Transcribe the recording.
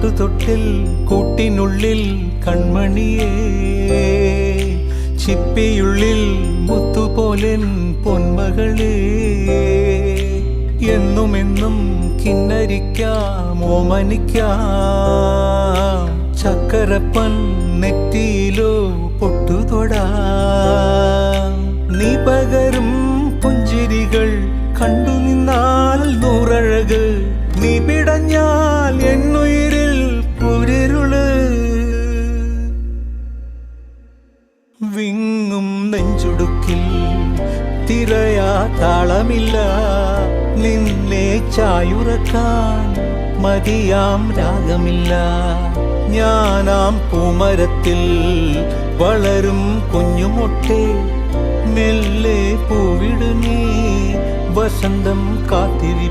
പാട്ടുതൊട്ടിൽ കൂട്ടിനുള്ളിൽ കൺമണിയേ, ചിപ്പിയുള്ളിൽ മുത്തുപോലെൻ പൊന്മകളേ, എന്നുമെന്നും കിന്നരിക്കാം ഓമനിക്കാം, ചക്കരപ്പൻ നെറ്റിയിലോ പൊട്ടുതൊടാം. നീ പകരും പുഞ്ചിരികൾ കണ്ടു നിന്നാൽ നൂറഴക്, നീ പിടഞ്ഞാൽ എന്നുയിരിൽ കുരിരുള്. വിങ്ങും നെഞ്ചുടുക്കിൽ തിരയാ താളമില്ല, നിന്നെ ചായുറക്കാൻ മതിയാം രാഗമില്ല. ഞാനാം പൂമരത്തിൽ വളരും കുഞ്ഞുമൊട്ടെ, മെല്ലെ പൂവിടു നീ വസന്തം കാത്തിരി.